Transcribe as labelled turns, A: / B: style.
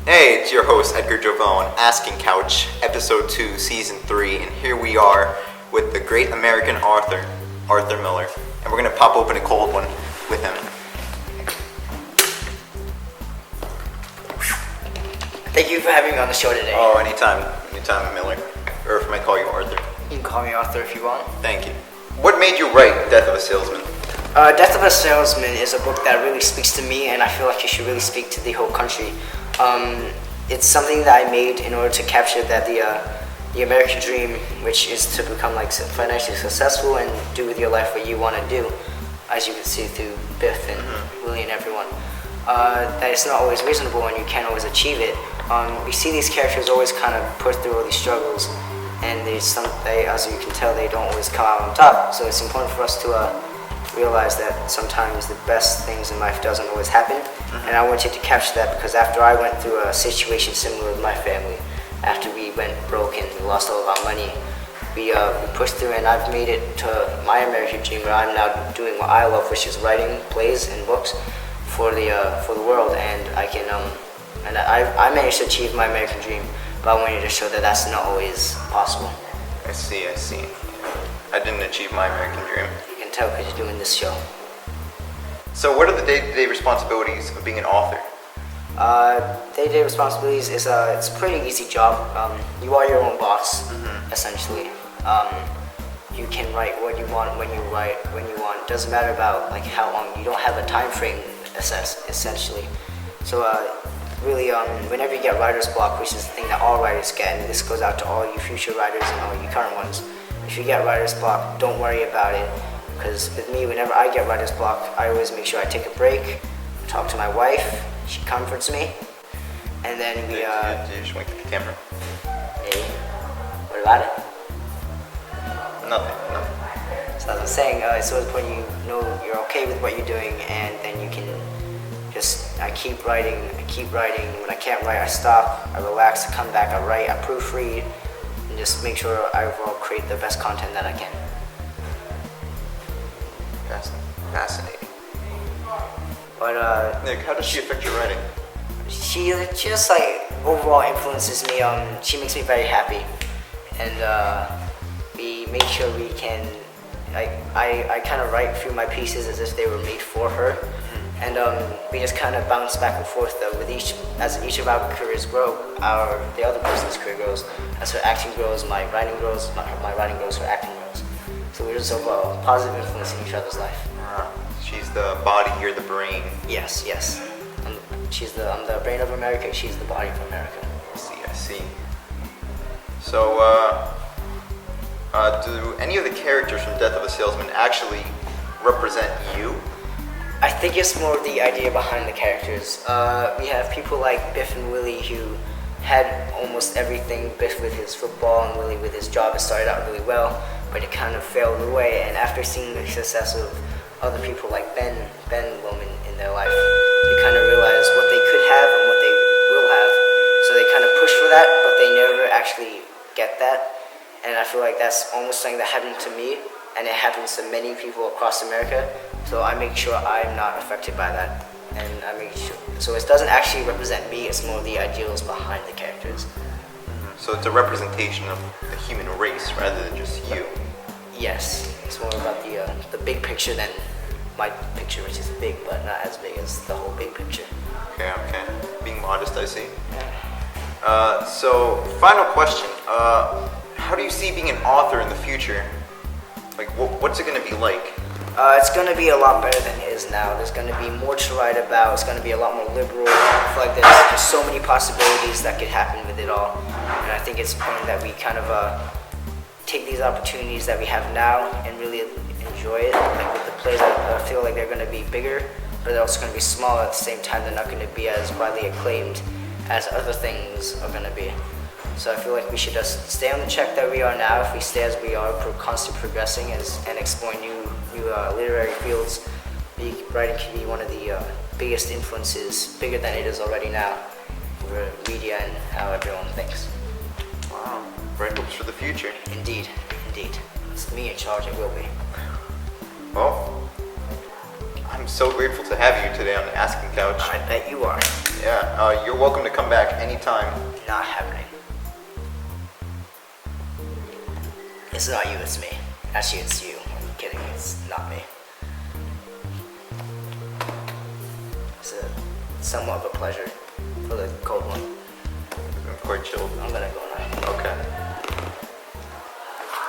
A: Hey, it's your host Edgar Jovone, Asking Couch, Episode 2, Season 3, and here we are with the great American author, Arthur Miller, and we're going to pop open a cold one with him.
B: Thank you for having me on the show today.
A: Oh, anytime, Miller, or if I call you Arthur.
B: You can call me Arthur if you want.
A: Thank you. What made you write Death of a Salesman?
B: Death of a Salesman is a book that really speaks to me, and I feel like it should really speak to the whole country. It's something that I made in order to capture that the American dream, which is to become like financially successful and do with your life what you want to do, as you can see through Biff and Willie and everyone. That it's not always reasonable and you can't always achieve it. We see these characters always kind of put through all these struggles, and as you can tell, they don't always come out on top. So it's important for us to realize that sometimes the best things in life doesn't always happen. And I wanted to capture that because after I went through a situation similar with my family, after we went broke and we lost all of our money, we pushed through, and I've made it to my American dream where I'm now doing what I love, which is writing plays and books for the world. And I managed to achieve my American dream, but I wanted to show that that's not always possible.
A: I see. I didn't achieve my American dream.
B: You can tell because you're doing this show.
A: So what are the day-to-day responsibilities of being an author?
B: Day-to-day responsibilities is it's a pretty easy job. You are your own boss, essentially. You can write what you want when you want. It doesn't matter about like how long. You don't have a time frame, essentially. So really, whenever you get writer's block, which is the thing that all writers get, and this goes out to all you future writers and all you current ones. If you get writer's block, don't worry about it. Because with me, whenever I get writer's block, I always make sure I take a break, talk to my wife, she comforts me, and then we
A: Did you just wink at the camera?
B: Hey, what about it?
A: Nothing.
B: So as I was saying, it's always when you know you're okay with what you're doing, and then you can I keep writing. When I can't write, I stop, I relax, I come back, I write, I proofread, and just make sure I overall create the best content that I can.
A: Fascinating.
B: But
A: Nick, how does she affect your writing?
B: she just like overall influences me. She makes me very happy, and we make sure we can. I kind of write through my pieces as if they were made for her, and we just kind of bounce back and forth with as each of our careers grow. The other person's career grows, as her acting grows, my writing grows. My writing grows, her acting grows. So we're just overall positive influence in each other's life.
A: She's the body, you're the brain.
B: Yes. I'm the brain of America. She's the body of America.
A: I see. So, do any of the characters from Death of a Salesman actually represent you?
B: I think it's more the idea behind the characters. We have people like Biff and Willie who had almost everything. Biff with his football and Willie with his job. It started out really well, but it kind of failed away. And after seeing the success of other people like Ben Wilman in their life, they kind of realized what they could have and what they will have. So they kind of push for that, but they never actually get that. And I feel like that's almost something that happened to me, and it happens to many people across America. So I make sure I'm not affected by that, and I make sure. So it doesn't actually represent me. It's more the ideals behind the characters.
A: So it's a representation of the human race rather than just you.
B: Yes, it's more about the big picture than my picture, which is big, but not as big as the whole big picture.
A: Okay. Being modest, I see. So, final question. How do you see being an author in the future? Like, what's it going to be like?
B: It's going to be a lot better than it is now. There's going to be more to write about. It's going to be a lot more liberal. I feel like there's just so many possibilities that could happen with it all. And I think it's important that we kind of take these opportunities that we have now and really enjoy it. Like with the plays, I feel like they're going to be bigger, but they're also going to be smaller at the same time. They're not going to be as widely acclaimed as other things are going to be. So I feel like we should just stay on the track that we are now. If we stay as we are, constantly progressing and exploring new literary fields, writing can be one of the biggest influences, bigger than it is already now, for media and how everyone thinks.
A: Wow, bright hopes for the future.
B: Indeed. It's me in charge, it will be.
A: Well, I'm so grateful to have you today on the Asking Couch.
B: I bet you are.
A: Yeah, you're welcome to come back anytime.
B: Not happening. It's not you, it's me. Actually, it's you. I'm kidding, it's not me. It's somewhat of a pleasure for the cold one.
A: I'm quite chilled.
B: I'm gonna go now.
A: Okay.